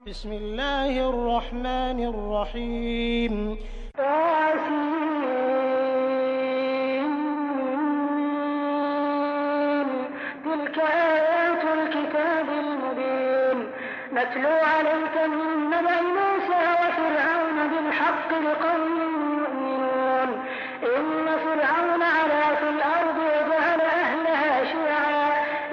बिस्मिल्लाहिर्रहमानिर्रहीम। तिल्का आयातुल किताबिल मुबीन नत्लू अलैका मिन नबइ मूसा व फिरऔन बिल हक़्क़ि लिक़ौमिन युमिनून इन्न फिरऔन अला फिल अर्दि वजअल अहलहा शियअन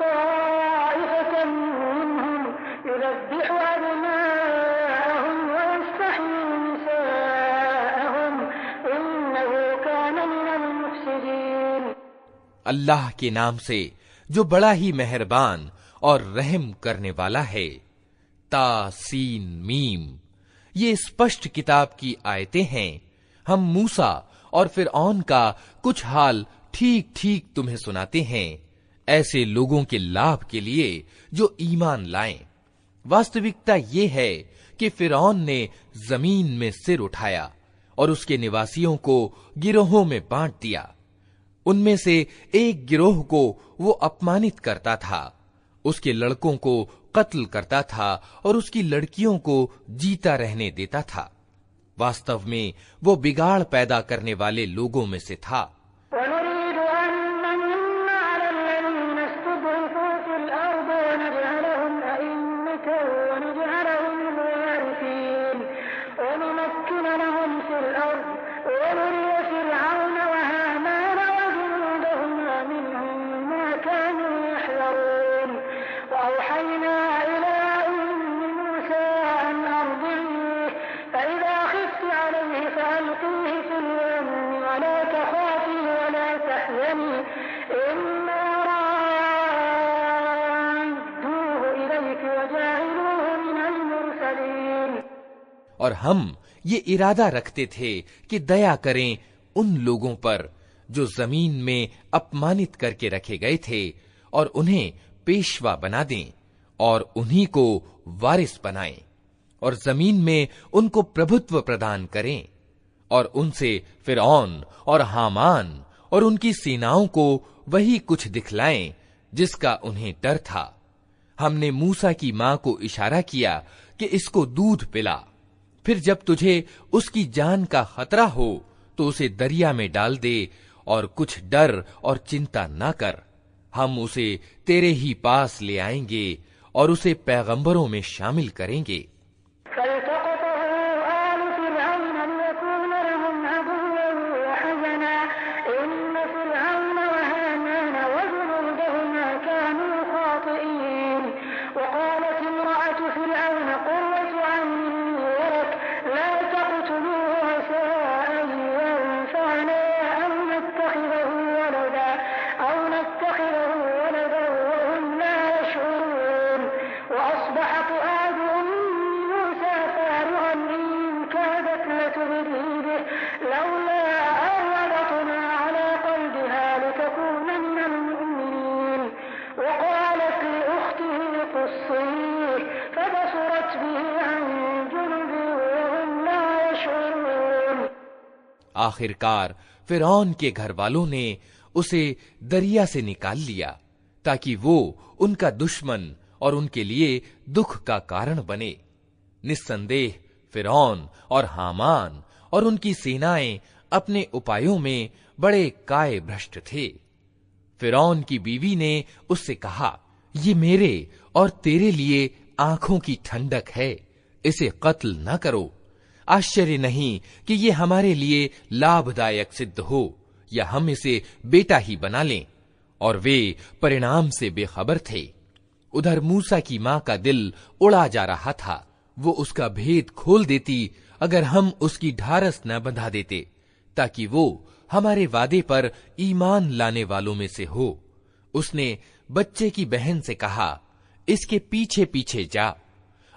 ताइफतन मिनहुम युज़ब्बिहु अब्नाअहुम व यस्तहयी निसाअहुम इन्नहु कान मिनल मुफ़्सिदीन। अल्लाह के नाम से जो बड़ा ही मेहरबान और रहम करने वाला है। तासीन मीम, ये स्पष्ट किताब की आयतें हैं। हम मूसा और फिरऔन का कुछ हाल ठीक ठीक तुम्हें सुनाते हैं, ऐसे लोगों के लाभ के लिए जो ईमान लाएं। वास्तविकता ये है कि फिरऔन ने जमीन में सिर उठाया और उसके निवासियों को गिरोहों में बांट दिया। उनमें से एक गिरोह को वो अपमानित करता था, उसके लड़कों को कत्ल करता था और उसकी लड़कियों को जीता रहने देता था। वास्तव में वो बिगाड़ पैदा करने वाले लोगों में से था। और हम ये इरादा रखते थे कि दया करें उन लोगों पर जो जमीन में अपमानित करके रखे गए थे और उन्हें पेशवा बना दें और उन्हीं को वारिस बनाएं और जमीन में उनको प्रभुत्व प्रदान करें और उनसे फिरऔन और हामान और उनकी सेनाओं को वही कुछ दिखलाएं जिसका उन्हें डर था। हमने मूसा की मां को इशारा किया कि इसको दूध पिला, फिर जब तुझे उसकी जान का खतरा हो तो उसे दरिया में डाल दे और कुछ डर और चिंता न कर। हम उसे तेरे ही पास ले आएंगे और उसे पैगंबरों में शामिल करेंगे। आखिरकार फिरौन के घर वालों ने उसे दरिया से निकाल लिया ताकि वो उनका दुश्मन और उनके लिए दुख का कारण बने। निस्संदेह फिरौन और हामान और उनकी सेनाएं अपने उपायों में बड़े काय भ्रष्ट थे। फिरौन की बीवी ने उससे कहा, ये मेरे और तेरे लिए आंखों की ठंडक है, इसे कत्ल न करो। आश्चर्य नहीं कि ये हमारे लिए लाभदायक सिद्ध हो या हम इसे बेटा ही बना लें। और वे परिणाम से बेखबर थे। उधर मूसा की मां का दिल उड़ा जा रहा था। वो उसका भेद खोल देती अगर हम उसकी ढारस न बंधा देते, ताकि वो हमारे वादे पर ईमान लाने वालों में से हो। उसने बच्चे की बहन से कहा, इसके पीछे पीछे जा।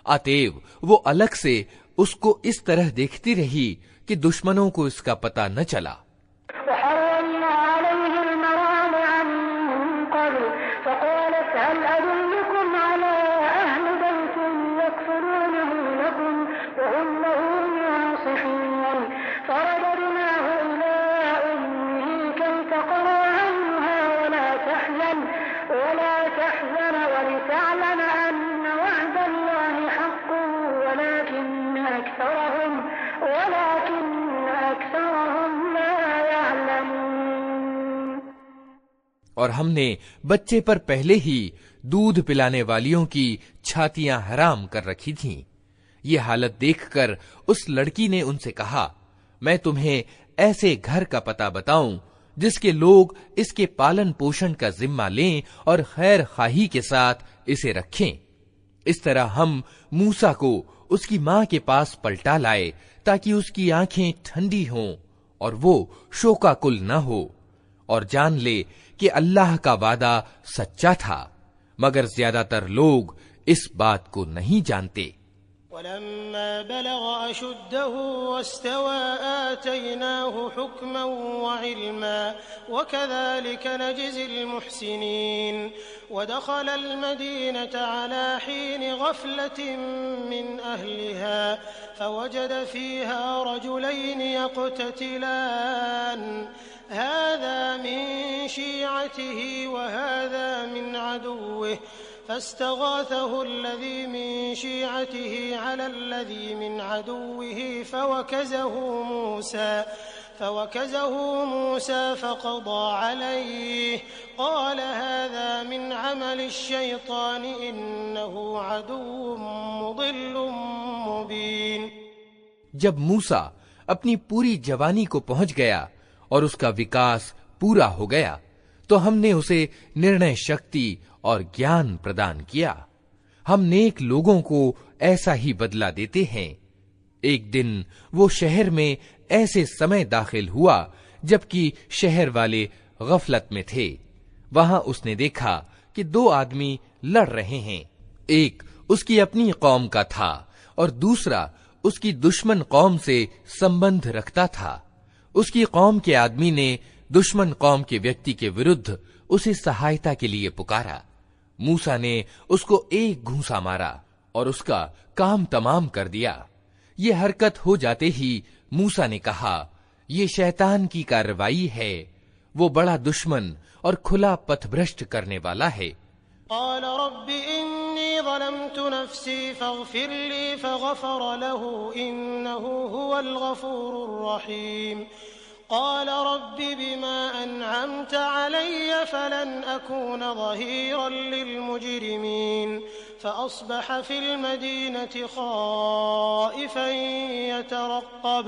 अतएव वो अलग से उसको इस तरह देखती रही कि दुश्मनों को इसका पता न चला। और हमने बच्चे पर पहले ही दूध पिलाने वालियों की छातियां हराम कर रखी थीं। ये हालत देखकर उस लड़की ने उनसे कहा, मैं तुम्हें ऐसे घर का पता बताऊं जिसके लोग इसके पालन पोषण का जिम्मा लें और खैर खाही के साथ इसे रखें। इस तरह हम मूसा को उसकी मां के पास पलटा लाए ताकि उसकी आंखें ठंडी हों और वो शोकाकुल न हो और जान ले कि अल्लाह का वादा सच्चा था, मगर ज्यादातर लोग इस बात को नहीं जानते। वलम्मा बलग अशुद्धहु वस्तवा आतैनाहु हुक्मन व इल्मा वकज़ालिक नजज़िल मुहसिनीन वदखलल मदीनता अला हीन गफलतिन मिन अहलिहा फवजद फीहा रजुलैन यक़ततिलान हाज़ा मिन शीअतिही व हाज़ा मिन अदुव्विही फस्तगाथहु अल्लज़ी मिन शीअतिही अला अल्लज़ी मिन अदुव्विही फवकज़हु मूसा फक़ज़ा अलैहि क़ाल हाज़ा मिन अमलि शैतान इन्नहु अदुव्वुन मुदिल्लुन मुबीन। जब मूसा अपनी पूरी जवानी को पहुंच गया और उसका विकास पूरा हो गया तो हमने उसे निर्णय शक्ति और ज्ञान प्रदान किया। हम नेक लोगों को ऐसा ही बदला देते हैं। एक दिन वो शहर में ऐसे समय दाखिल हुआ जबकि शहर वाले गफलत में थे। वहां उसने देखा कि दो आदमी लड़ रहे हैं। एक उसकी अपनी कौम का था और दूसरा उसकी दुश्मन कौम से संबंध रखता था। उसकी कौम के आदमी ने दुश्मन कौम के व्यक्ति के विरुद्ध उसे सहायता के लिए पुकारा। मूसा ने उसको एक घूंसा मारा और उसका काम तमाम कर दिया। ये हरकत हो जाते ही मूसा ने कहा, ये शैतान की कार्रवाई है, वो बड़ा दुश्मन और खुला पथभ्रष्ट करने वाला है। क़ाल रब्बि इन्नी ज़लमतु नफ़्सी फ़ग़फ़िर ली फ़ग़फ़र लहु इन्नहु हुवल गफ़ूरुर रहीम। क़ाल रब्बि बिमा अनअमत अलय्य फ़लन अकून ज़हीरन लिलमुजरिमीन। फ़अस्बह फ़िल मदीनति ख़ाइफ़न यतरक़्क़ब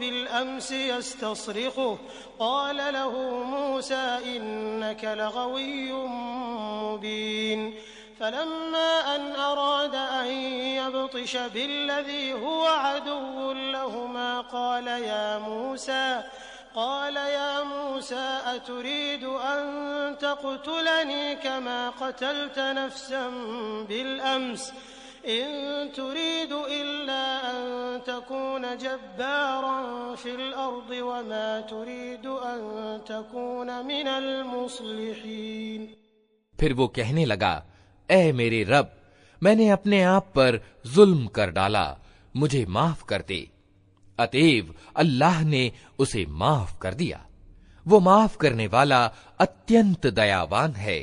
बिलअम्सि यस्तस्रिख़ुहु क़ाल लहु मूसा इन्नक लगविय्युम मुबीन। फलम्मा अन अराद अन यब्तिश बिल्लज़ी हुवा अदुव्वुन लहुमा क़ाल या मूसा अतुरीदु अन तक़्तुलनी कमा क़तलत नफ़्सन बिलअम्स इन तुरीदु इल्ला अन तकून जब्बारन फ़िल अर्दि वमा तुरीदु अन तकून मिनल मुस्लिहीन। फिर वो कहने लगा, ऐ मेरे रब, मैंने अपने आप पर जुल्म कर डाला, मुझे माफ कर दे। अतएव अल्लाह ने उसे माफ कर दिया। वो माफ करने वाला अत्यंत दयावान है।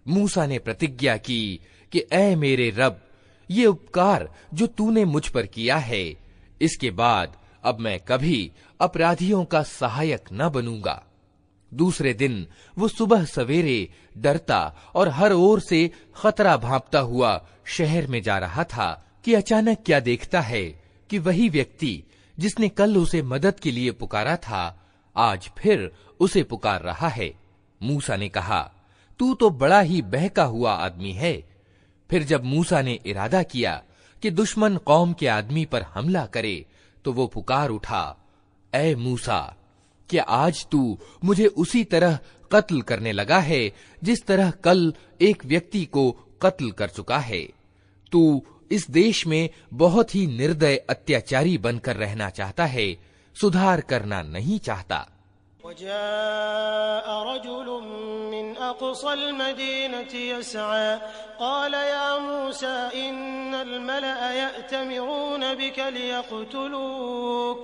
मूसा ने प्रतिज्ञा की कि ऐ मेरे रब, ये उपकार जो तूने मुझ पर किया है, इसके बाद अब मैं कभी अपराधियों का सहायक न बनूंगा। दूसरे दिन वो सुबह सवेरे डरता और हर ओर से खतरा भांपता हुआ शहर में जा रहा था कि अचानक क्या देखता है कि वही व्यक्ति जिसने कल उसे मदद के लिए पुकारा था, आज फिर उसे पुकार रहा है। मूसा ने कहा, तू तो बड़ा ही बहका हुआ आदमी है। फिर जब मूसा ने इरादा किया कि दुश्मन कौम के आदमी पर हमला करे, तो वो पुकार उठा, ऐ मूसा, क्या आज तू मुझे उसी तरह कत्ल करने लगा है जिस तरह कल एक व्यक्ति को कत्ल कर चुका है? तू इस देश में बहुत ही निर्दय अत्याचारी बनकर रहना चाहता है, सुधार करना नहीं चाहता। वजाअ रजुलुम मिन अक़सल मदीनति यसअ क़ाल या मूसा इन्नल मलअ यअतमिरून बिक लियक़्तुलूक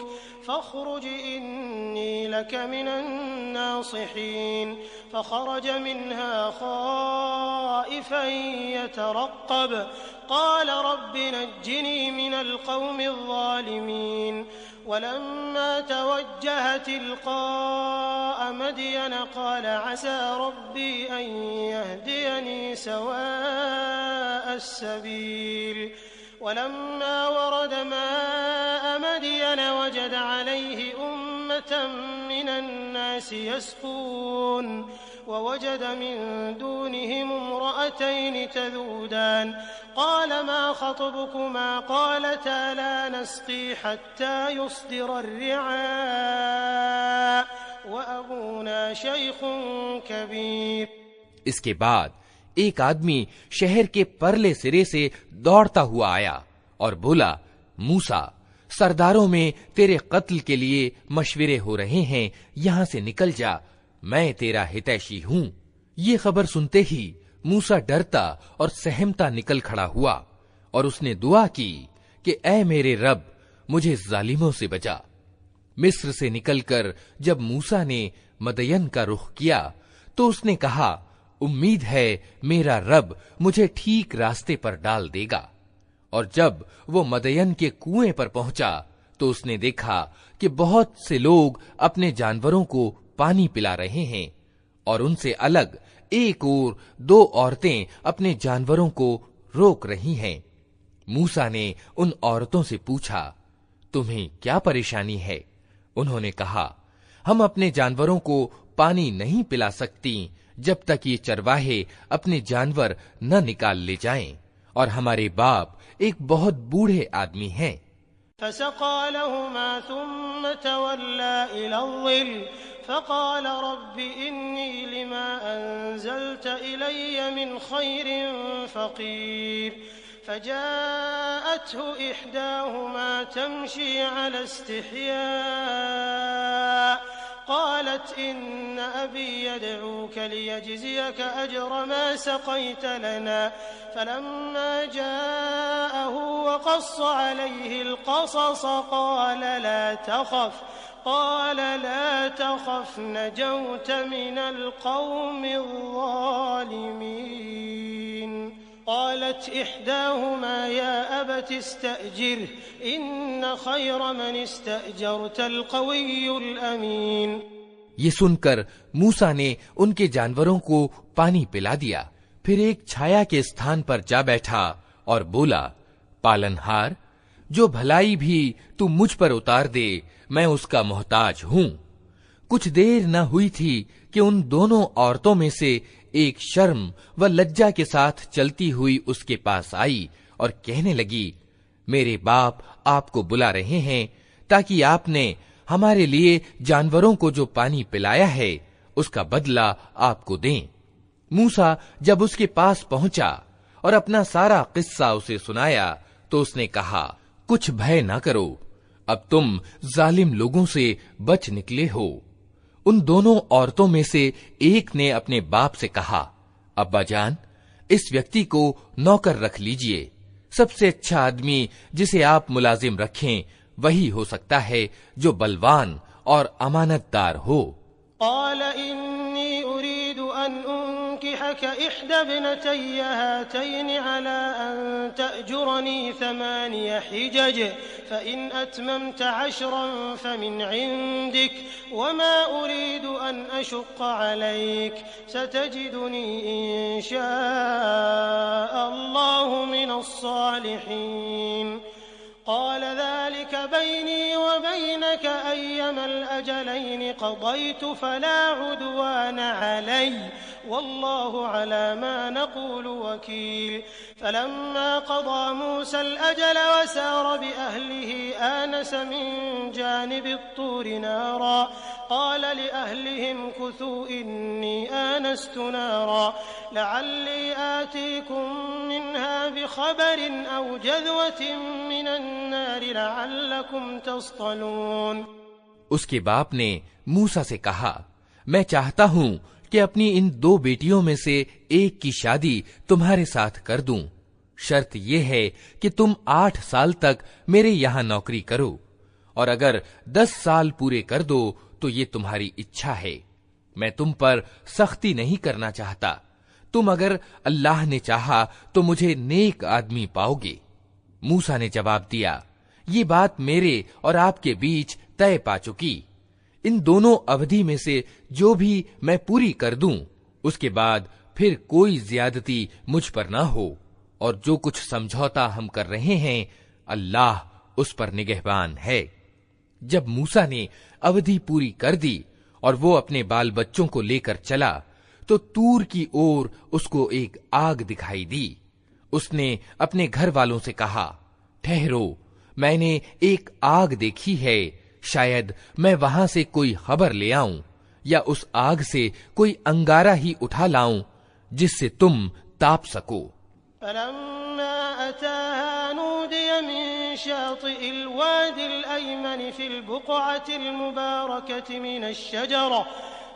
फ़ख़्रुज इन्नी लक मिनन नासिहीन फ़ख़रज मिन्हा ख़ाइफ़न यतरक़्क़ब क़ाल रब्बि नज्जिनी मिनल क़ौमिज़ ज़ालिमीन वलम्मा तवज्जह तिलक़ाअ मदयन क़ाल असा रब्बी अन यहदियनी सवाअस सबील वलम्मा वरद माअ मदयन वजद अलैहि उम्मतन मिनन नासि यस्क़ून ववजद मिन दूनिहिम इम्रअतैन तज़ूदान क़ाल मा ख़त्बुकुमा क़ालता ला नस्क़ी हत्ता युस्दिर अर्रिआ वअबूना शैख़ुन कबीर। इसके बाद एक आदमी शहर के परले सिरे से दौड़ता हुआ आया और बोला, मूसा, सरदारों में तेरे कत्ल के लिए मशविरे हो रहे हैं, यहां से निकल जा, मैं तेरा हितैषी हूं। ये खबर सुनते ही मूसा डरता और सहमता निकल खड़ा हुआ और उसने दुआ की कि ऐ मेरे रब, मुझे जालिमों से बचा। मिस्र से निकलकर जब मूसा ने मदयन का रुख किया तो उसने कहा, उम्मीद है मेरा रब मुझे ठीक रास्ते पर डाल देगा। और जब वो मदयन के कुएं पर पहुंचा तो उसने देखा कि बहुत से लोग अपने जानवरों को पानी पिला रहे हैं और उनसे अलग एक और 2 औरतें अपने जानवरों को रोक रही हैं। मूसा ने उन औरतों से पूछा, तुम्हें क्या परेशानी है? उन्होंने कहा, हम अपने जानवरों को पानी नहीं पिला सकती जब तक ये चरवाहे अपने जानवर न निकाल ले जाएं, और हमारे बाप एक बहुत बूढ़े आदमी हैं। फसक़ा लहुमा थुम्मा तवल्ला इलज़्ज़िल फ़क़ाल रब्बि इन्नी लिमा अंज़ल्त इलय्य मिन खैरिन फ़क़ीर फ़जाअतहु इह्दाहुमा तमशी अला इस्तिह्या क़ालत इन्न अबी यदऊक लियजज़ियक अजर मा सक़यत लना फ़लम्मा जाअहु वक़स्स अलैहि अलक़सस क़ाल ला तख़फ़ नजौत मिनल क़ौमिज़ ज़ालिमीन क़ालत इह्दाहुमा या अबति इस्तअजिरहु इन्न खैर मन इस्तअजरतल क़विय्युल अमीन। ये सुनकर मूसा ने उनके जानवरों को पानी पिला दिया, फिर एक छाया के स्थान पर जा बैठा और बोला, पालनहार, जो भलाई भी तू मुझ पर उतार दे, मैं उसका मोहताज हूं। कुछ देर न हुई थी कि उन दोनों औरतों में से एक शर्म व लज्जा के साथ चलती हुई उसके पास आई और कहने लगी, मेरे बाप आपको बुला रहे हैं ताकि आपने हमारे लिए जानवरों को जो पानी पिलाया है उसका बदला आपको दें। मूसा जब उसके पास पहुंचा और अपना सारा किस्सा उसे सुनाया तो उसने कहा, कुछ भय न करो, अब तुम जालिम लोगों से बच निकले हो। उन दोनों औरतों में से एक ने अपने बाप से कहा, अब्बा जान, इस व्यक्ति को नौकर रख लीजिए। सबसे अच्छा आदमी जिसे आप मुलाजिम रखें वही हो सकता है जो बलवान और अमानतदार हो। क़ाल इन्नी उरीदु अन उन्किहक इह्दा इब्नतय्य हातैनि अला अन तअजुरनी 8 हिजज फ़इन अतममत 10 फ़मिन इंदिक वमा उरीदु अन अशुक्क अलैक सतजिदुनी इंशाअल्लाहु मिनस सालिहीन। क़ाल ज़ालिक बैनी व बैनक अय्यमल अजलैनि क़ज़य्तु फ़ला उद्वान अलय्य वल्लाहु अला मा नक़ूलु वकील। फ़लम्मा क़ज़ा मूसा अल-अजल वसार बिअहलिहि आनस मिन जानिबि त्तूरि नारा क़ाल लिअहलिहिम कुथू इन्नी आनस्तु नारा लअल्ली आतीकुम मिन्हा बिख़बरिन औ जज़वतिन मिनन नारि लअल्लकुम तस्तलून। उसके बाप ने मूसा से कहा, मैं चाहता हूं कि अपनी इन 2 बेटियों में से एक की शादी तुम्हारे साथ कर दूं। शर्त यह है कि तुम 8 साल तक मेरे यहां नौकरी करो, और अगर 10 साल पूरे कर दो तो ये तुम्हारी इच्छा है। मैं तुम पर सख्ती नहीं करना चाहता। तुम अगर अल्लाह ने चाहा तो मुझे नेक आदमी पाओगे। मूसा ने जवाब दिया, ये बात मेरे और आपके बीच तय पा चुकी। इन दोनों अवधि में से जो भी मैं पूरी कर दूं, उसके बाद फिर कोई ज्यादती मुझ पर ना हो, और जो कुछ समझौता हम कर रहे हैं अल्लाह उस पर निगहबान है। जब मूसा ने अवधि पूरी कर दी और वो अपने बाल बच्चों को लेकर चला तो तूर की ओर उसको एक आग दिखाई दी। उसने अपने घर वालों से कहा, ठहरो, मैंने एक आग देखी है, शायद मैं वहां से कोई खबर ले आऊं या उस आग से कोई अंगारा ही उठा लाऊं जिससे तुम ताप सको।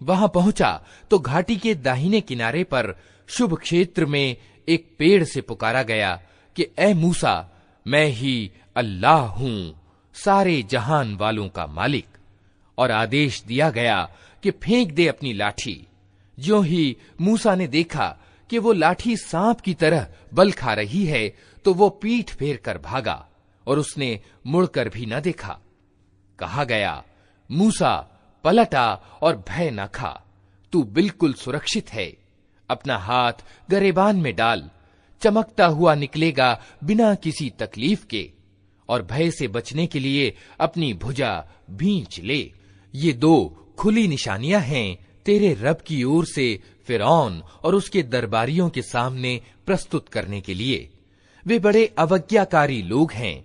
वहां पहुंचा तो घाटी के दाहिने किनारे पर शुभ क्षेत्र में एक पेड़ से पुकारा गया कि ए मूसा, मैं ही अल्लाह हूं, सारे जहान वालों का मालिक। और आदेश दिया गया कि फेंक दे अपनी लाठी। ज्यों ही मूसा ने देखा कि वो लाठी सांप की तरह बल खा रही है तो वो पीठ फेर कर भागा और उसने मुड़कर भी न देखा। कहा गया, मूसा पलटा और भय न खा, तू बिल्कुल सुरक्षित है। अपना हाथ गरेबान में डाल, चमकता हुआ निकलेगा बिना किसी तकलीफ के, और भय से बचने के लिए अपनी भुजा भींच ले। ये 2 खुली निशानियां हैं तेरे रब की ओर से फिरौन और उसके दरबारियों के सामने प्रस्तुत करने के लिए। वे बड़े अवज्ञाकारी लोग हैं।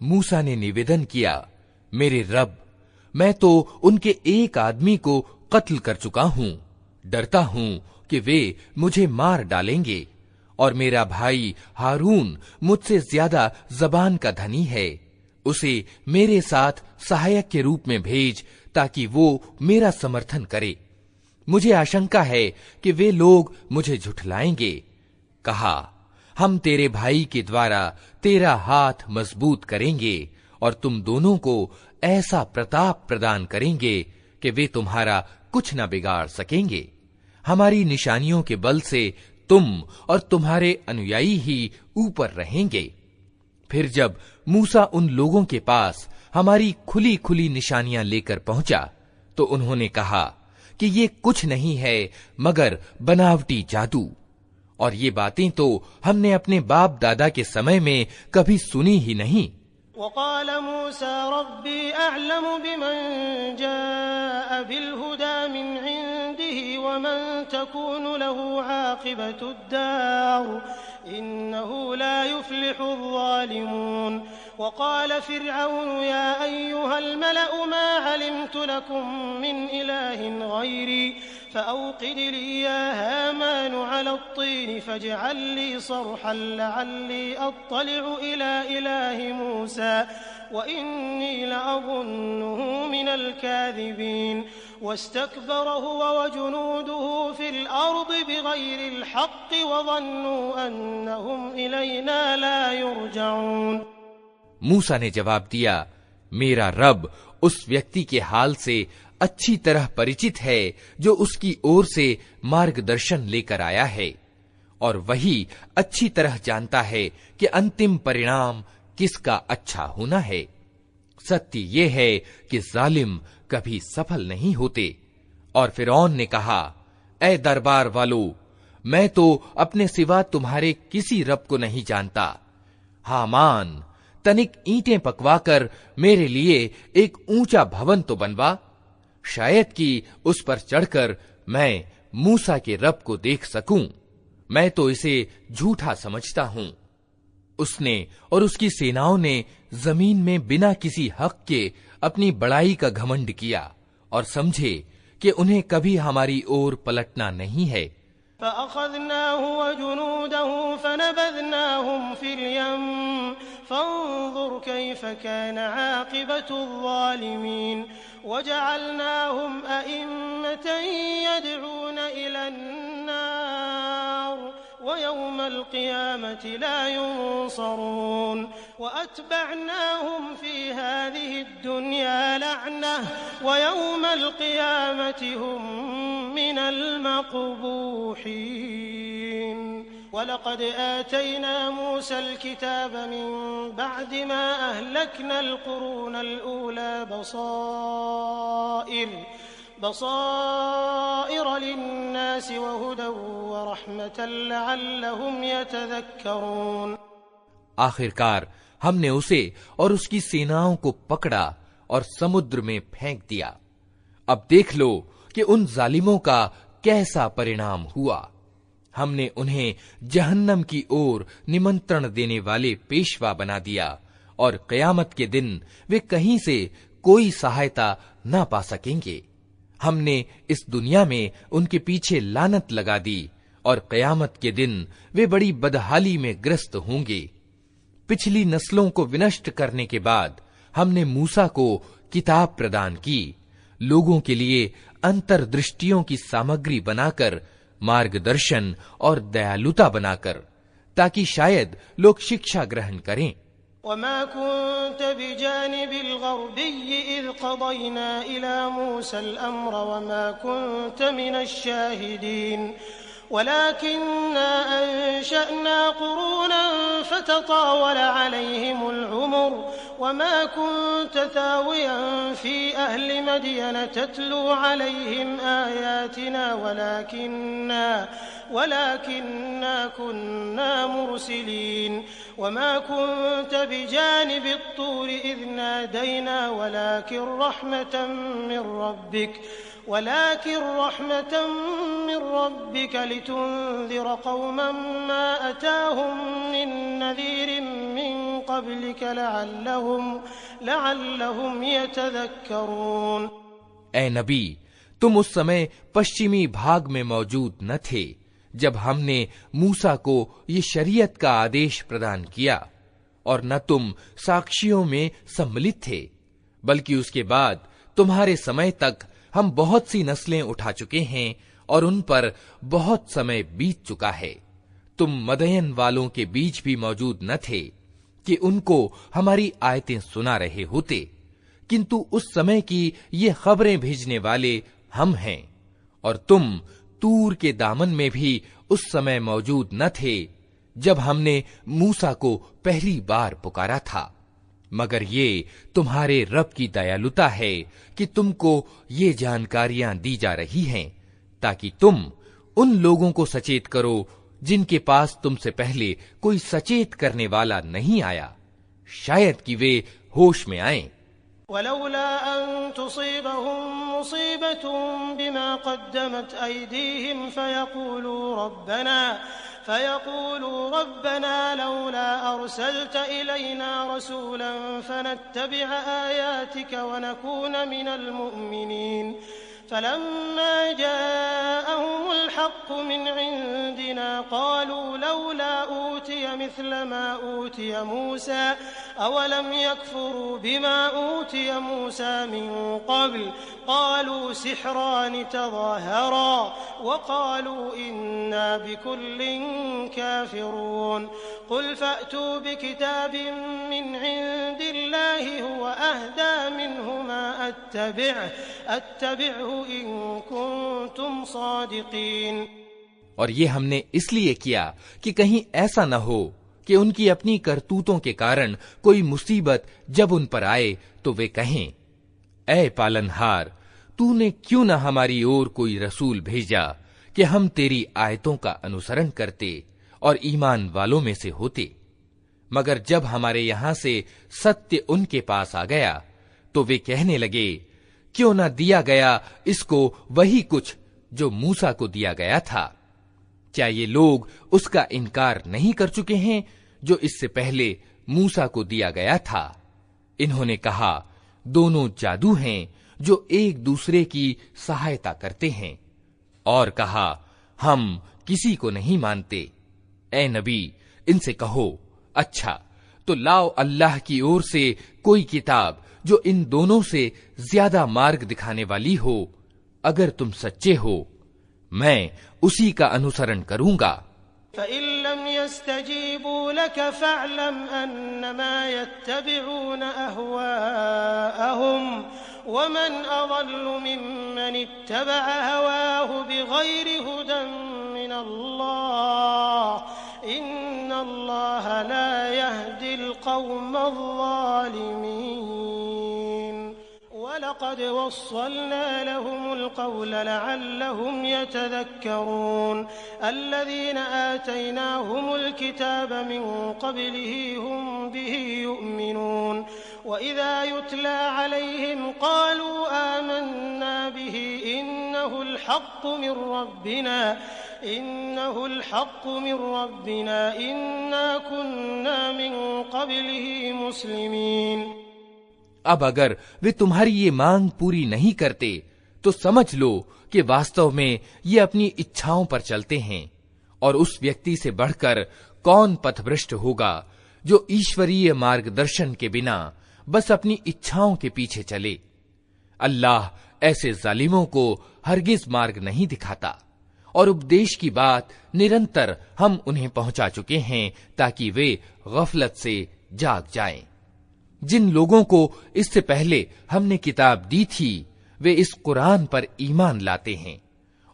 मूसा ने निवेदन किया, मेरे रब, मैं तो उनके एक आदमी को कत्ल कर चुका हूँ। डरता हूँ कि वे मुझे मार डालेंगे, और मेरा भाई हारून मुझसे ज्यादा जबान का धनी है। उसे मेरे साथ सहायक के रूप में भेज ताकि वो मेरा समर्थन करे। मुझे आशंका है कि वे लोग मुझे झुठलाएंगे। कहा, हम तेरे भाई के द्वारा तेरा हाथ मजबूत करेंगे और तुम दोनों को ऐसा प्रताप प्रदान करेंगे कि वे तुम्हारा कुछ न बिगाड़ सकेंगे। हमारी निशानियों के बल से तुम और तुम्हारे अनुयायी ही ऊपर रहेंगे। फिर जब मूसा उन लोगों के पास हमारी खुली खुली निशानियां लेकर पहुंचा तो उन्होंने कहा कि ये कुछ नहीं है मगर बनावटी जादू, और ये बातें तो हमने अपने बाप दादा के समय में कभी सुनी ही नहीं। वक़ाल मूसा रब्बी अअलमु बिमन जाअ बिलहुदा मिन इंदिही व वमन तकूनु लहू आक़िबतुद्दार इन्नहू ला युफ्लिहुल ज़ालिमून वक़ाल फ़िरऔन या अय्युहल मलअ मा अलिमतु लकुम मिन इलाहिन गैरी फ़अौक़िद ली या हामान अला त्तीन फ़जअल ली सरहन लअल्ली अत्तलिअ इला इलाहि मूसा वइन्नी लअज़ुन्नुहु मिनल काज़िबीन वस्तकबर हुव वजुनूदुहु फ़िल अर्द बिग़ैरिल हक़्क़ वज़न्नु अन्नहुम इलैना ला युरजऊन। मूसा ने जवाब दिया, मेरा रब उस व्यक्ति के हाल से अच्छी तरह परिचित है जो उसकी ओर से मार्गदर्शन लेकर आया है, और वही अच्छी तरह जानता है कि अंतिम परिणाम किसका अच्छा होना है। सत्य ये है कि जालिम कभी सफल नहीं होते। और फिरौन ने कहा, ऐ दरबार वालों, मैं तो अपने सिवा तुम्हारे किसी रब को नहीं जानता। हामान, तनिक ईंटें पकवाकर मेरे लिए एक ऊंचा भवन तो बनवा, शायद कि उस पर चढ़कर मैं मूसा के रब को देख सकूं। मैं तो इसे झूठा समझता हूं। उसने और उसकी सेनाओं ने जमीन में बिना किसी हक के अपनी बड़ाई का घमंड किया और समझे कि उन्हें कभी हमारी ओर पलटना नहीं है। फ़अख़ज़नाहु वजुनूदहु फ़नबज़नाहुम फ़िल यम फ़न्ज़ुर कैफ़ कान आक़िबतुज़ ज़ालिमीन वजअलनाहुम अइम्मतन यदऊन इलन नार वयौमल क़ियामति ला युनसरून वअतबअनाहुम फ़ी हाज़िहि दुन्या लअनह वयौमल क़ियामति हुम मिनल मक़बूहीन। वलक़द आतैना मूसल किताब मिन बअद मा अहलकनल क़ुरूनल ऊला बसाइर लिन्नास वहुदन वरहमतन लअल्लहुम यतज़क्करून। आखिरकार हमने उसे और उसकी सेनाओं को पकड़ा और समुद्र में फेंक दिया। अब देख लो कि उन जालिमों का कैसा परिणाम हुआ। हमने उन्हें जहन्नम की ओर निमंत्रण देने वाले पेशवा बना दिया, और क़यामत के दिन वे कहीं से कोई सहायता न पा सकेंगे। हमने इस दुनिया में उनके पीछे लानत लगा दी, और क़यामत के दिन वे बड़ी बदहाली में ग्रस्त होंगे। पिछली नस्लों को विनष्ट करने के बाद हमने मूसा को किताब प्रदान की, लोगों के लिए अंतर्दृष्टियों की सामग्री बनाकर, मार्गदर्शन और दयालुता बनाकर, ताकि शायद लोग शिक्षा ग्रहण करें। वमा कुन्त बिजानिबिल ग़रबिय्यि इज़ क़ज़यना इला मूसल अम्र वमा कुन्त मिनश शाहिदीन वलाकिन्ना अंशअना क़ुरूनन फ़ततावल अलैहिमुल उमर वमा कुन्त थावियन फ़ी अहलि मदयन तत्लू अलैहिम आयातिना वलाकिन्ना कुन्ना मुरसिलीन वमा कुन्त बिजानिबित तूर इज़ नादैना वलाकिन रहमतन मिन रब्बिक लितुन्ज़िर क़ौमन मा अताहुम मिन नज़ीरिन मिन क़ब्लिक लअल्लहुम यतज़क्करून। ऐ नबी, तुम उस समय पश्चिमी भाग में मौजूद न थे जब हमने मूसा को ये शरीयत का आदेश प्रदान किया, और न तुम साक्षियों में सम्मिलित थे, बल्कि उसके बाद तुम्हारे समय तक हम बहुत सी नस्लें उठा चुके हैं और उन पर बहुत समय बीत चुका है। तुम मदयन वालों के बीच भी मौजूद न थे कि उनको हमारी आयतें सुना रहे होते, किंतु उस समय की ये खबरें भेजने वाले हम हैं। और तुम तूर के दामन में भी उस समय मौजूद न थे जब हमने मूसा को पहली बार पुकारा था, मगर ये तुम्हारे रब की दयालुता है कि तुमको ये जानकारियां दी जा रही हैं, ताकि तुम उन लोगों को सचेत करो जिनके पास तुमसे पहले कोई सचेत करने वाला नहीं आया, शायद कि वे होश में आएं। वलौला अन तुसीबहुम मुसीबतुम बिमा क़द्दमत अयदीहिम फयक़ूलू रब्बना लौला अर्सलत इलैना रसूलन फनत्तबिअ आयातिक वनकून मिनल मुअ्मिनीन फलम्मा जाअहुमुल हक़्क़ु मिन इंदिना क़ालू लौला ऊतिय मिस्ल मा ऊतिय मूसा अवलम यकफुरू बिमा ऊतिय मूसा मिन क़ब्ल क़ालू सिहरान तज़ाहरा वक़ालू इन्ना बिकुल्लिन काफ़िरून क़ुल फ़अतू बिकिताबिन मिन इंदिल्लाहि हुवा अहदा मिन्हुमा अत्तबिअहु इन कुन्तुम सादिक़ीन। और ये हमने इसलिए किया कि कहीं ऐसा न हो कि उनकी अपनी करतूतों के कारण कोई मुसीबत जब उन पर आए तो वे कहें, ऐ पालनहार, तूने क्यों न हमारी ओर कोई रसूल भेजा कि हम तेरी आयतों का अनुसरण करते और ईमान वालों में से होते। मगर जब हमारे यहां से सत्य उनके पास आ गया तो वे कहने लगे, क्यों न दिया गया इसको वही कुछ जो मूसा को दिया गया था। क्या ये लोग उसका इनकार नहीं कर चुके हैं जो इससे पहले मूसा को दिया गया था। इन्होंने कहा, दोनों जादू हैं जो एक दूसरे की सहायता करते हैं, और कहा, हम किसी को नहीं मानते। ए नबी, इनसे कहो, अच्छा तो लाओ अल्लाह की ओर से कोई किताब जो इन दोनों से ज्यादा मार्ग दिखाने वाली हो। अगर तुम सच्चे हो, मैं उसी का अनुसरण करूंगा। फ़इल्लम यस्तजीबू लक फ़अलम अन्नमा यत्तबिऊन अहवाअहुम वमन अज़ल्लु मिम्मन इत्तबअ हवाहु बिग़ैरि हुदन मिनल्लाह इन्नल्लाह ला यहदिल क़ौमज़ ज़ालिमीन। वलक़द वस्सलना लहुमुल क़ौल लअल्लहुम यतज़क्करून अल्लज़ीना आतैनाहुमुल किताब मिन क़ब्लिहि हुम बिहि युमिनून वइज़ा युतला अलैहिम क़ालू आमन्ना बिहि इन्नहुल हक़्क़ु मिन रब्बिना इन्ना कुन्ना मिन क़ब्लिहि मुस्लिमीन। अब अगर वे तुम्हारी ये मांग पूरी नहीं करते तो समझ लो कि वास्तव में ये अपनी इच्छाओं पर चलते हैं, और उस व्यक्ति से बढ़कर कौन पथभ्रष्ट होगा जो ईश्वरीय मार्गदर्शन के बिना बस अपनी इच्छाओं के पीछे चले। अल्लाह ऐसे जालिमों को हरगिज मार्ग नहीं दिखाता, और उपदेश की बात निरंतर हम उन्हें पहुंचा चुके हैं ताकि वे गफलत से जाग जाएं। जिन लोगों को इससे पहले हमने किताब दी थी वे इस कुरान पर ईमान लाते हैं,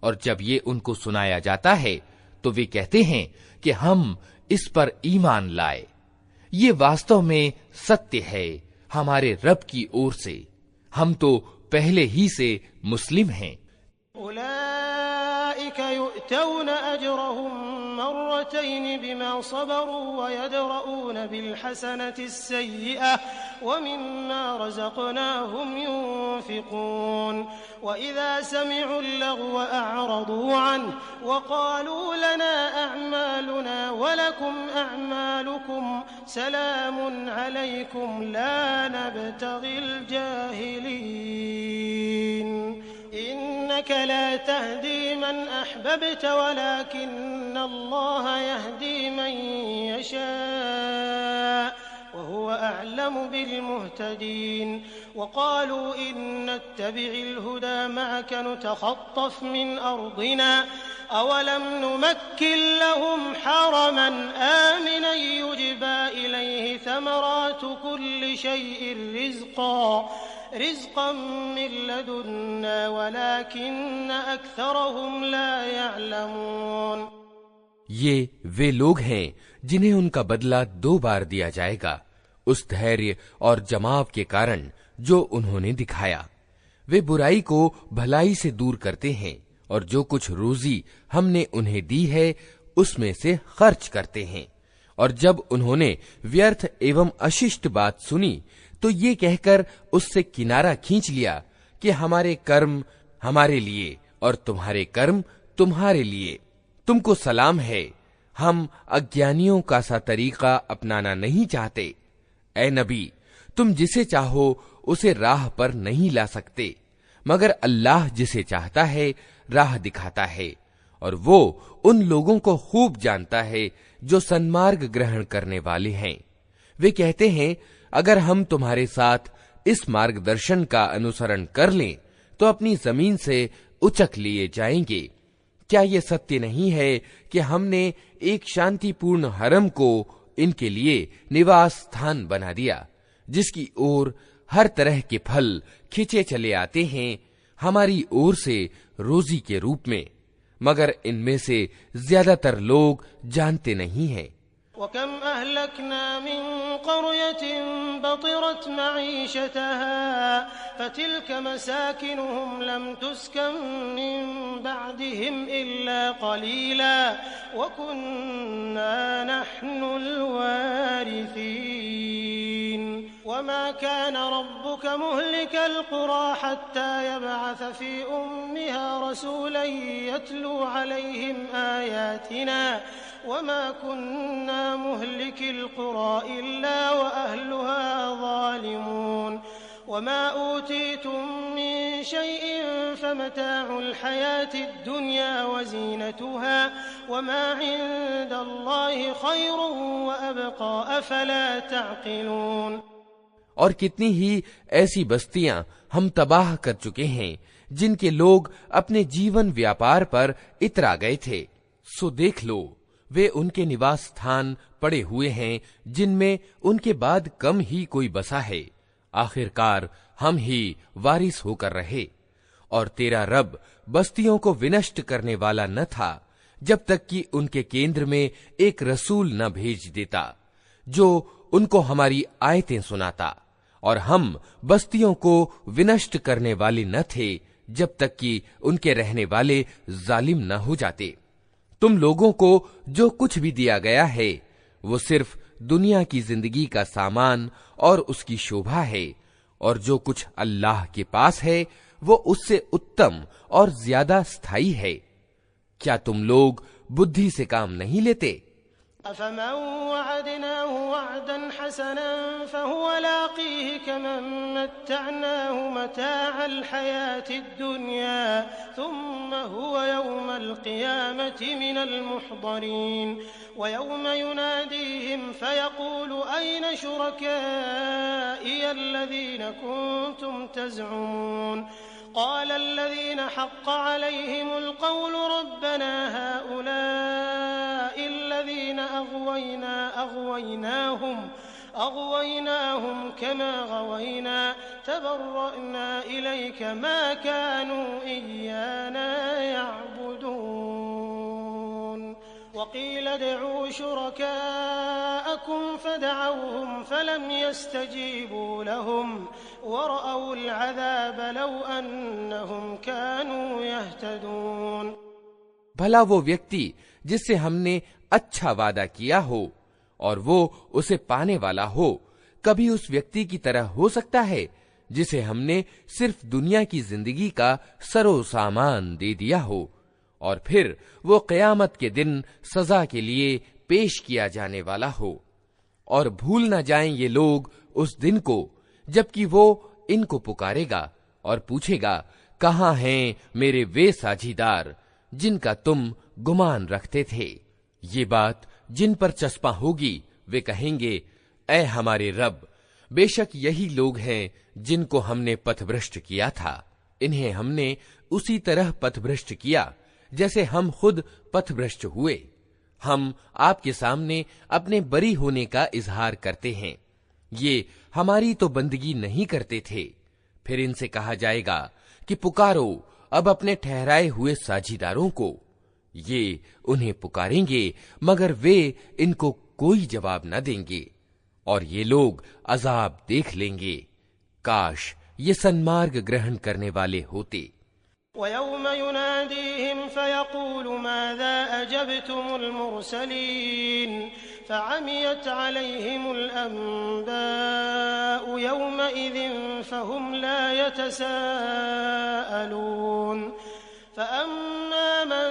और जब ये उनको सुनाया जाता है तो वे कहते हैं कि हम इस पर ईमान लाए। ये वास्तव में सत्य है हमारे रब की ओर से, हम तो पहले ही से मुस्लिम हैं। उलाइक युअतौन अजरहुम मर्रतैन बिमा सबरू वयदरऊन बिलहसनति अस्सय्यिअह वमिम्मा रज़क़नाहुम युन्फिकून वइज़ा समिअू अल-लग़व अअरदू अन्हु वक़ालू लना अअमालुना वलकुम अअमालुकुम सलामुन अलैकुम ला नब्तग़िल जाहिलीन इन्नक ला तहदी मन अहबब्त वलाकिन्न अल्लाह यहदी मन यशा वहुव अअलमु बिलमुहतदीन वक़ालू इन नत्तबि'ल हुदा मअक नुतख़त्तफ़ मिन अर्दिना अवलम नुमक्किन लहुम हरमन आमिनन युजबा इलैहि थमरातु कुल्लि शैइन रिज़्क़न मिन लदुन्ना वलाकिन्न अक्थरहुम ला यअलमून। ये वे लोग हैं जिन्हें उनका बदला 2 बार दिया जाएगा, उस धैर्य और जमाव के कारण जो उन्होंने दिखाया। वे बुराई को भलाई से दूर करते हैं, और जो कुछ रोजी हमने उन्हें दी है उसमें से खर्च करते हैं। और जब उन्होंने व्यर्थ एवं अशिष्ट बात सुनी तो ये कहकर उससे किनारा खींच लिया कि हमारे कर्म हमारे लिए और तुम्हारे कर्म तुम्हारे लिए, तुमको सलाम है, हम अज्ञानियों का सा तरीका अपनाना नहीं चाहते। ऐ नबी, तुम जिसे चाहो उसे राह पर नहीं ला सकते, मगर अल्लाह जिसे चाहता है राह दिखाता है, और वो उन लोगों को खूब जानता है जो सन्मार्ग ग्रहण करने वाले हैं। वे कहते हैं, अगर हम तुम्हारे साथ इस मार्गदर्शन का अनुसरण कर लें तो अपनी जमीन से उचक लिए जाएंगे। क्या ये सत्य नहीं है कि हमने एक शांतिपूर्ण हरम को इनके लिए निवास स्थान बना दिया, जिसकी ओर हर तरह के फल खिंचे चले आते हैं हमारी ओर से रोजी के रूप में, मगर इनमें से ज्यादातर लोग जानते नहीं हैं। वकम अहलकना मिन क़रयतिन बतिरत मईशतहा फतिल्क मसाकिनुहुम लम तुस्कन मिन बअदिहिम इल्ला क़लीला वकुन्ना नहनुल वारिसीन वमा कान रब्बुक मुहलिकल क़ुरा हत्ता यबअस फ़ी उम्मिहा रसूलन यत्लू अलैहिम आयातिना वमा कुन्ना मुहलिकिल क़ुरा इल्ला व अहलुहा ज़ालिमून वमा ऊतीतुम मिन शैइन फमताउल हयातिद दुनिया व ज़ीनतुहा वमा इंदल्लाहि खैरुन व अबक़ा अफ़ला तअक़िलून। और कितनी ही ऐसी बस्तियां हम तबाह कर चुके हैं जिनके लोग अपने जीवन व्यापार पर इतरा गए थे। सो देख लो, वे उनके निवास स्थान पड़े हुए हैं जिनमें उनके बाद कम ही कोई बसा है। आखिरकार हम ही वारिस होकर रहे। और तेरा रब बस्तियों को विनष्ट करने वाला न था जब तक कि उनके केंद्र में एक रसूल न भेज देता जो उनको हमारी आयतें सुनाता, और हम बस्तियों को विनष्ट करने वाले न थे जब तक कि उनके रहने वाले जालिम न हो जाते। तुम लोगों को जो कुछ भी दिया गया है वो सिर्फ दुनिया की जिंदगी का सामान और उसकी शोभा है, और जो कुछ अल्लाह के पास है वो उससे उत्तम और ज्यादा स्थायी है। क्या तुम लोग बुद्धि से काम नहीं लेते? अफ़मन वअदनाहु वअदन हसनन फहुव लाक़ीह कमन मत्तअनाहु मताअल हयातिद दुनिया थुम्मा हुव यौमल क़ियामति मिनल मुहदरीन व यौम युनादीहिम फ़यक़ूलु अय्न शुरकाई अल्लज़ीना कुन्तुम तज़अमून क़ाल अल्लज़ीना हक़्क़ अलैहिमुल क़ौलु रब्बना हाउलाइ अल्लज़ीना अग़वैनाहुम कमा ग़वैना तबर्रअना इलैक मा कानू इय्याना यअबुदून वक़ील उदዑ शुरकाअकुम फदअवहुम फलम यस्तजीबू लहुम वरअउल अज़ाब लौ अन्नहुम कानू यहतदून। भला वो व्यक्ति जिससे हमने अच्छा वादा किया हो और वो उसे पाने वाला हो, कभी उस व्यक्ति की तरह हो सकता है जिसे हमने सिर्फ दुनिया की जिंदगी का सरो सामान दे दिया हो और फिर वो क़यामत के दिन सजा के लिए पेश किया जाने वाला हो। और भूल न जाएं ये लोग उस दिन को जबकि वो इनको पुकारेगा और पूछेगा, कहाँ हैं मेरे वे साझीदार जिनका तुम गुमान रखते थे। ये बात जिन पर चस्पा होगी वे कहेंगे, ऐ हमारे रब, बेशक यही लोग हैं जिनको हमने पथभ्रष्ट किया था। इन्हें हमने उसी तरह पथभ्रष्ट किया जैसे हम खुद पथभ्रष्ट हुए। हम आपके सामने अपने बरी होने का इजहार करते हैं। ये हमारी तो बंदगी नहीं करते थे। फिर इनसे कहा जाएगा कि पुकारो अब अपने ठहराए हुए साझीदारों को। ये उन्हें पुकारेंगे मगर वे इनको कोई जवाब न देंगे और ये लोग अजाब देख लेंगे। काश ये सन्मार्ग ग्रहण करने वाले होते। वयौम युनादीहिम फयक़ूलु माज़ा अजबतुमुल मुरसलीन फ़अमियत अलैहिमुल अंबाउ यौमइज़िन फ़हुम ला यतसाअलून फ़अम्मा मन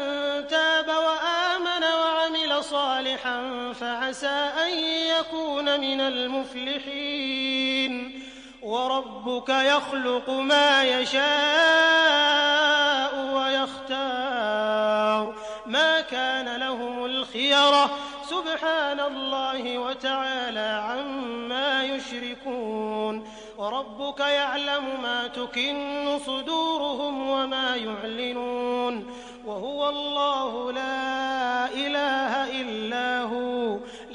ताब व आमन व अमिल सालिहन फ़असा अन यकून मिनल मुफ़्लिहीन वरब्बुक यख़्लुक़ु मा यशाअ व यख्तार मा कान लहुमुल खियरा सुब्हानल्लाहि व तआला अम्मा युश्रिकून वरब्बुक यअलमु मा तुकिन्नु सुदूरुहुम व मा युअलिनून वहुवल्लाहु ला इलाहा इल्ला हु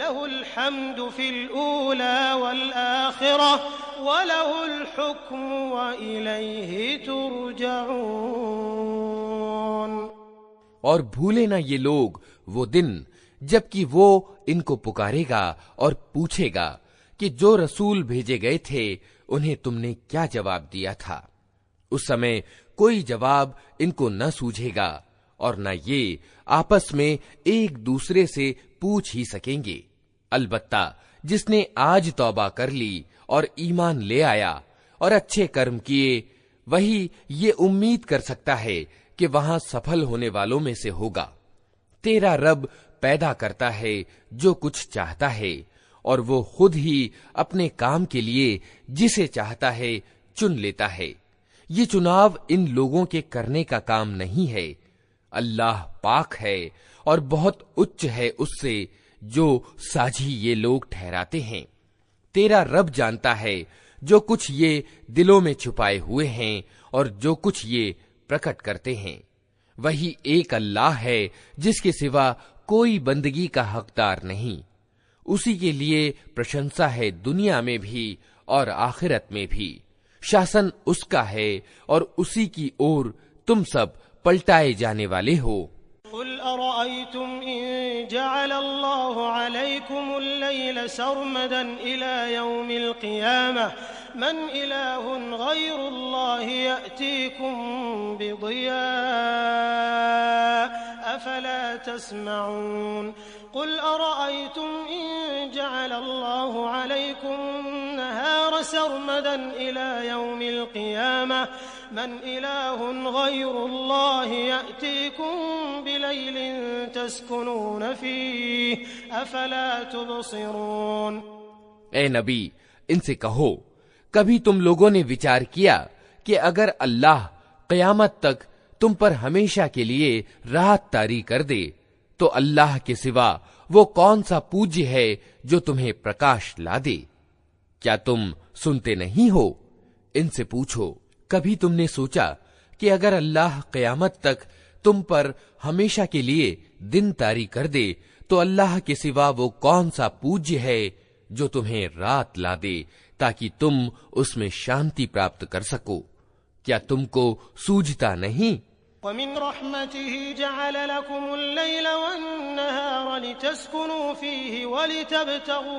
लहुल हम्दु फिल ऊला वल आखिरह व लहुल हुक्मु व इलैहि तुरजऊन। और भूले न ये लोग वो दिन जबकि वो इनको पुकारेगा और पूछेगा कि जो रसूल भेजे गए थे उन्हें तुमने क्या जवाब दिया था। उस समय कोई जवाब इनको न सूझेगा और न ये आपस में एक दूसरे से पूछ ही सकेंगे। अलबत्ता जिसने आज तौबा कर ली और ईमान ले आया और अच्छे कर्म किए, वही ये उम्मीद कर सकता है कि वहां सफल होने वालों में से होगा। तेरा रब पैदा करता है जो कुछ चाहता है और वो खुद ही अपने काम के लिए जिसे चाहता है चुन लेता है। ये चुनाव इन लोगों के करने का काम नहीं है। अल्लाह पाक है और बहुत उच्च है उससे जो साझी ये लोग ठहराते हैं। तेरा रब जानता है जो कुछ ये दिलों में छुपाए हुए हैं और जो कुछ ये प्रकट करते हैं। वही एक अल्लाह है जिसके सिवा कोई बंदगी का हकदार नहीं। उसी के लिए प्रशंसा है दुनिया में भी और आखिरत में भी। शासन उसका है और उसी की ओर तुम सब पलटाए जाने वाले हो। कुल अरअयतुम इन जअलल्लाहु अलैकुमुल लैला सरमदन इला यौमिल क़ियामह मन इलाहुन गैरुल्लाहि यअतीकुम बिदिया अफला तस्मऊन। कुल अरअयतुम इन जअलल्लाहु अलैकुमुन नहार सरमदन इला यौमिल क़ियामह मन इलाहुन गैरुल्लाहि यअतीकुम बिलैलिन तस्कुनून फीह अफला तुबसिरून। ए नबी, इनसे कहो, कभी तुम लोगों ने विचार किया कि अगर अल्लाह क़यामत तक तुम पर हमेशा के लिए राहत तारी कर दे तो अल्लाह के सिवा वो कौन सा पूज्य है जो तुम्हें प्रकाश ला दे? क्या तुम सुनते नहीं हो? इनसे पूछो, कभी तुमने सोचा कि अगर अल्लाह क़यामत तक तुम पर हमेशा के लिए दिन तारी कर दे तो अल्लाह के सिवा वो कौन सा पूज्य है जो तुम्हें रात ला दे ताकि तुम उसमें शांति प्राप्त कर सको? क्या तुमको सूझता नहीं? वमिन रहमतिही जअल लकुमुल लैला वन्नहार लितस्कुनू फीही वलितब्तगू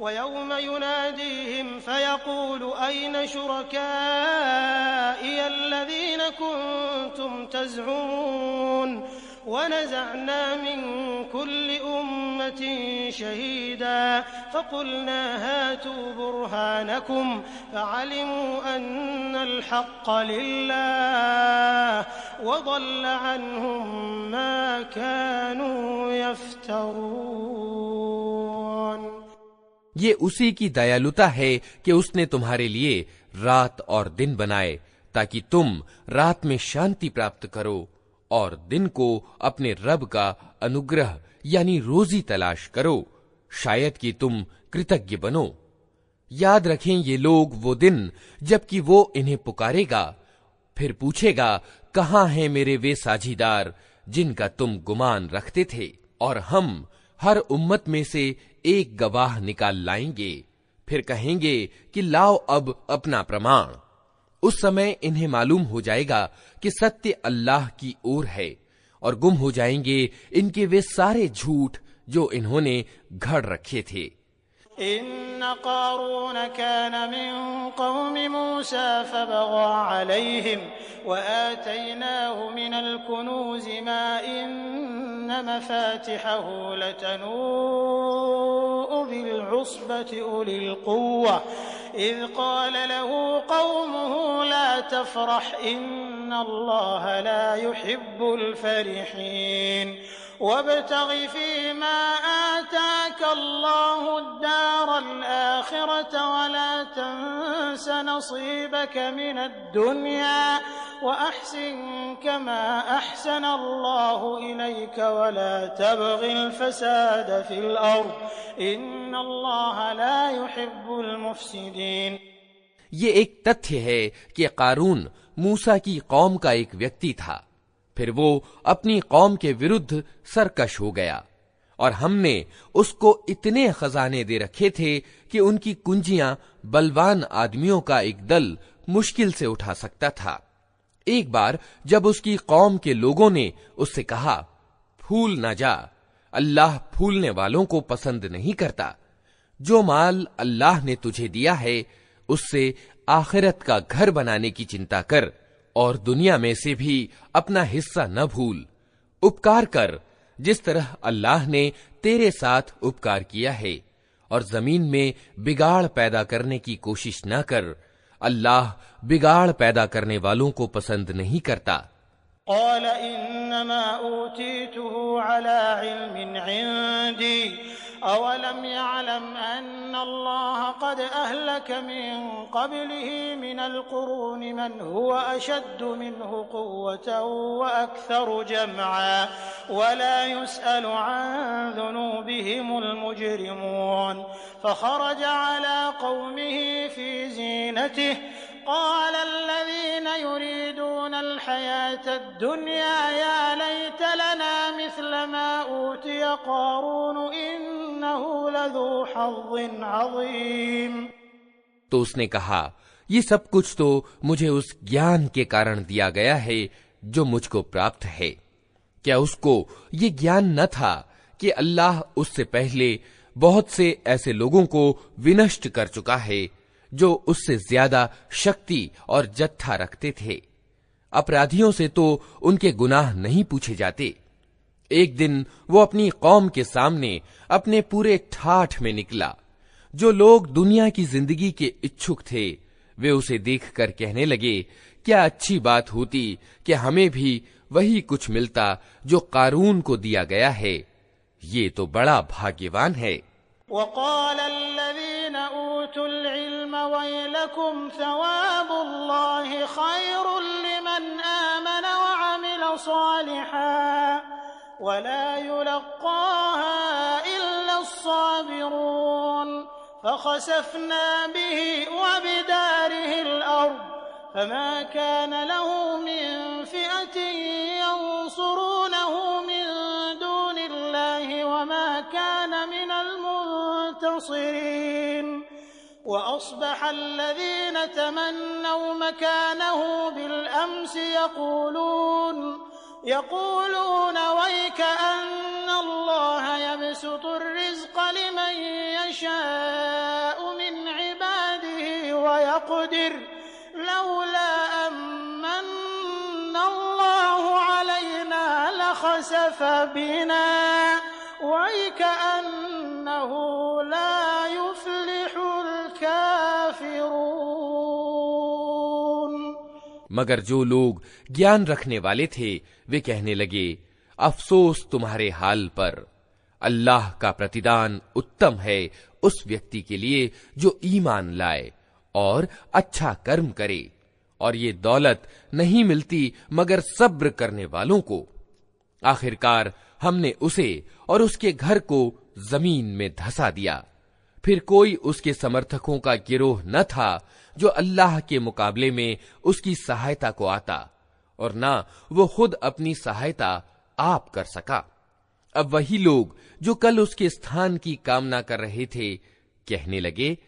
वयौम युनादीहिम फयक़ूलु अय्न शुरकाई अल्लज़ीन कुन्तुम तज़अमून वनज़अना मिन कुल्लि उम्मतिन शहीदा फ़क़ुलना हातू बुरहानकुम फ़अलिमू अन्नल हक़्क़ लिल्लाह वज़ल्ल अन्हुम मा कानू यफ़्तरून। ये उसी की दयालुता है कि उसने तुम्हारे लिए रात और दिन बनाए ताकि तुम रात में शांति प्राप्त करो और दिन को अपने रब का अनुग्रह यानी रोजी तलाश करो, शायद कि तुम कृतज्ञ बनो। याद रखें ये लोग वो दिन जबकि वो इन्हें पुकारेगा, फिर पूछेगा, कहाँ हैं मेरे वे साझीदार जिनका तुम गुमान रखते थे? और हम हर उम्मत में से एक गवाह निकाल लाएंगे, फिर कहेंगे कि लाओ अब अपना प्रमाण। उस समय इन्हें मालूम हो जाएगा कि सत्य अल्लाह की ओर है और गुम हो जाएंगे इनके वे सारे झूठ जो इन्होंने घड़ रखे थे। इन्न क़ारून कान मिन क़ौमि मूसा फ़बग़ा अलैहिम व आतैनाहु मिनल कुनूज़ि मा इन्न मफ़ातिहहु लतनूअ बिलउस्बति उलिल क़ुव्वा इज़ क़ाल लहू क़ौमुहु ला तफ़रह इन्नल्लाह ला युहिब्बुल फ़रिहीन वब्तग़ि फ़ीमा आताक अल्लाहु द्दारल आख़िरत वला तंस नसीबक मिनद दुनिया वअहसिन कमा अहसन अल्लाहु इलैक वला तबग़िल फ़साद फ़िल अर्ज़ इन्नल्लाह ला युहिब्बुल मुफ़्सिदीन। ये एक तथ्य है कि कारून मूसा की कौम का एक व्यक्ति था। फिर वो अपनी कौम के विरुद्ध सरकश हो गया और हमने उसको इतने खजाने दे रखे थे कि उनकी कुंजियां बलवान आदमियों का एक दल मुश्किल से उठा सकता था। एक बार जब उसकी कौम के लोगों ने उससे कहा, फूल न जा, अल्लाह फूलने वालों को पसंद नहीं करता। जो माल अल्लाह ने तुझे दिया है उससे आखिरत का घर बनाने की चिंता कर और दुनिया में से भी अपना हिस्सा न भूल। उपकार कर जिस तरह अल्लाह ने तेरे साथ उपकार किया है और जमीन में बिगाड़ पैदा करने की कोशिश न कर। अल्लाह बिगाड़ पैदा करने वालों को पसंद नहीं करता। क़ाल इन्नमा ऊतीतुहु अला इल्मिन इंदी अवलम यअलम अन्नल्लाह क़द अहलक मिन क़ब्लिही मिनल क़ुरूनि मन हुव अशद्दु मिन्हु क़ुव्वतन व अक्सरु जमअन वला युसअलु अन ज़ुनूबिहिमुल मुजरिमून फ़ख़रज अला क़ौमिही फ़ी ज़ीनतिही क़ाल अल्लज़ीन युरीदूनल हयातद दुनिया या लैत लना मिस्ल मा ऊतिय क़ारून इन्नहु लज़ू हज़्ज़िन अज़ीम। तो उसने कहा, ये सब कुछ तो मुझे उस ज्ञान के कारण दिया गया है जो मुझको प्राप्त है। क्या उसको ये ज्ञान न था कि अल्लाह उससे पहले बहुत से ऐसे लोगों को विनष्ट कर चुका है जो उससे ज्यादा शक्ति और जत्था रखते थे। अपराधियों से तो उनके गुनाह नहीं पूछे जाते। एक दिन वो अपनी कौम के सामने अपने पूरे ठाठ में निकला। जो लोग दुनिया की जिंदगी के इच्छुक थे वे उसे देखकर कहने लगे, क्या अच्छी बात होती कि हमें भी वही कुछ मिलता जो कारून को दिया गया है। ये तो बड़ा भाग्यवान है। वक़ालल्लज़ीन ऊतुल इल्म वैलकुम सवाबुल्लाहि खैरुल लिमन आमन व अमिल सालिहान वला युलक़्क़ाहा इल्ला अस्साबिरून फखसफ़ना बिही व बिदारिहिल अर्ज़ फमा कान लहू मिन फ़िअतिन यंसुरूनहु मिन दूनिल्लाहि वमा कान मिनल मुंतसिरीन वअस्बह अल्लज़ीन तमन्नव मकानहु बिलअम्स यक़ूलून वैकअन्नल्लाह यबसुतुर रिज़्क़ लिमन यशाअु मिन इबादिहि वयक़दिर लौला अम्मन्नल्लाहु अलैना लखसफ बिना वैकअन्नहु ला युफ्लिहुल काफिरून। मगर जो लोग ज्ञान रखने वाले थे वे कहने लगे, अफसोस तुम्हारे हाल पर। अल्लाह का प्रतिदान उत्तम है उस व्यक्ति के लिए जो ईमान लाए और अच्छा कर्म करे, और ये दौलत नहीं मिलती मगर सब्र करने वालों को। आखिरकार हमने उसे और उसके घर को जमीन में धंसा दिया। फिर कोई उसके समर्थकों का गिरोह न था जो अल्लाह के मुकाबले में उसकी सहायता को आता, और ना वो खुद अपनी सहायता आप कर सका। अब वही लोग जो कल उसके स्थान की कामना कर रहे थे कहने लगे,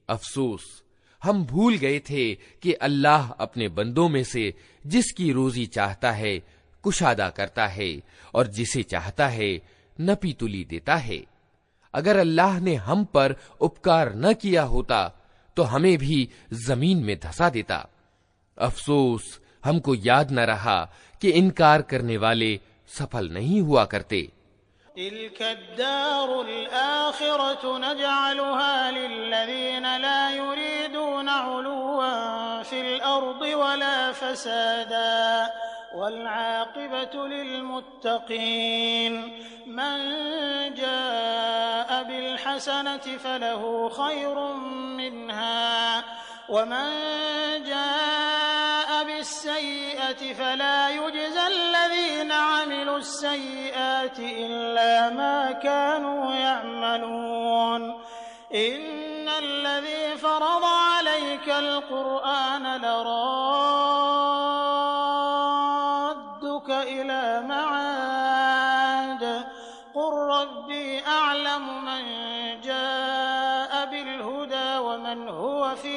अफसोस, हम भूल गए थे कि अल्लाह अपने बंदों में से जिसकी रोजी चाहता है कुशादा करता है और जिसे चाहता है नपी तुली देता है। अगर अल्लाह ने हम पर उपकार न किया होता तो हमें भी जमीन में धंसा देता। अफसोस हमको याद न रहा कि इनकार करने वाले सफल नहीं हुआ करते। तिल्कद्दारुल आखिरतु नजअलुहा लिल्लज़ीना ला युरीदूना उलुव्वन फिल अर्दि वला फसादा वल्आक़िबतु लिलमुत्तक़ीन मन जाअ बिलहसनति फलहु खैरुम मिन्हा वमन जाअ बिस्सय्यिअति फला युज्ज़ा अमिलु अस्सय्यिआति इल्ला मा कानू यअमलून इन्नल्लज़ी फ़रज़ अलैकल क़ुरआन लराद्दुक इला मआद क़ुल रब्बी अअलमु मन जाअ बिलहुदा वमन हुव फ़ी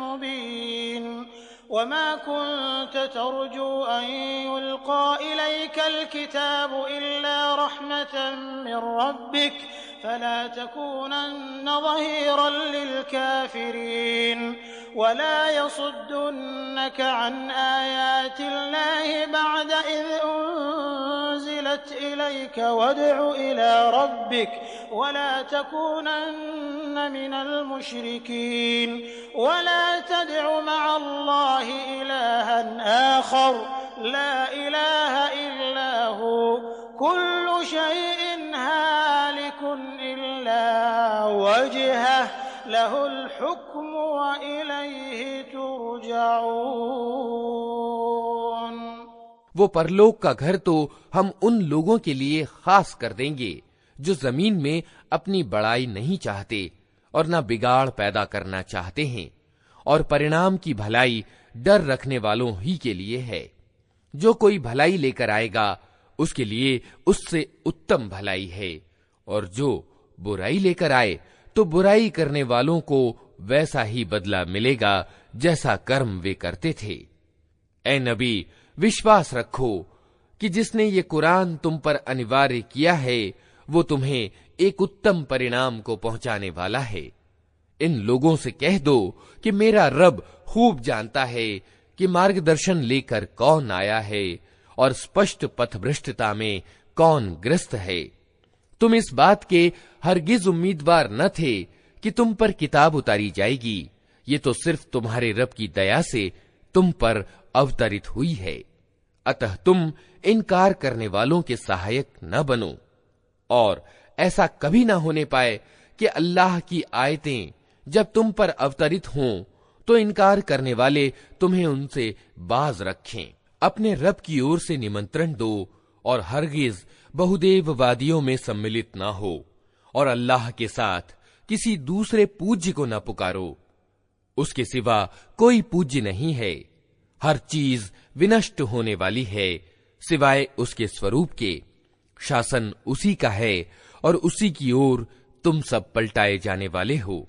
मुबीन वमा कुन्त तर्जू अन युल्क़ा इलैकल किताबु इल्ला रहमतन मिन रब्बिक फला तकूनन्न ज़हीरन लिलकाफिरीन वला यसुद्दुन्नक अन आयातिल्लाहि बअद इज़ उन्ज़िलत इलैक वद्'ु इला रब्बिक वला तकूनन्न मिनल मुश्रिकीन वला तद'ु मअल्लाहि इलाहन आखर ला इलाहा इल्ला हु कुल्लु शैइन हालिकुन इल्ला वजहह लहुल हुक्मु व इलैहि तुरजऊन। वो परलोक का घर तो हम उन लोगों के लिए खास कर देंगे जो जमीन में अपनी बड़ाई नहीं चाहते और न बिगाड़ पैदा करना चाहते हैं, और परिणाम की भलाई डर रखने वालों ही के लिए है। जो कोई भलाई लेकर आएगा उसके लिए उससे उत्तम भलाई है, और जो बुराई लेकर आए तो बुराई करने वालों को वैसा ही बदला मिलेगा जैसा कर्म वे करते थे। ए नबी, विश्वास रखो कि जिसने ये कुरान तुम पर अनिवार्य किया है वो तुम्हें एक उत्तम परिणाम को पहुंचाने वाला है। इन लोगों से कह दो कि मेरा रब खूब जानता है कि मार्गदर्शन लेकर कौन आया है और स्पष्ट पथभ्रष्टता में कौन ग्रस्त है। तुम इस बात के हरगिज उम्मीदवार न थे कि तुम पर किताब उतारी जाएगी, ये तो सिर्फ तुम्हारे रब की दया से तुम पर अवतरित हुई है। अतः तुम इनकार करने वालों के सहायक न बनो, और ऐसा कभी न होने पाए कि अल्लाह की आयतें जब तुम पर अवतरित हों तो इनकार करने वाले तुम्हें उनसे बाज रखें। अपने रब की ओर से निमंत्रण दो और हरगिज बहुदेववादियों में सम्मिलित न हो, और अल्लाह के साथ किसी दूसरे पूज्य को न पुकारो। उसके सिवा कोई पूज्य नहीं है। हर चीज विनष्ट होने वाली है सिवाय उसके स्वरूप के। शासन उसी का है और उसी की ओर तुम सब पलटाए जाने वाले हो।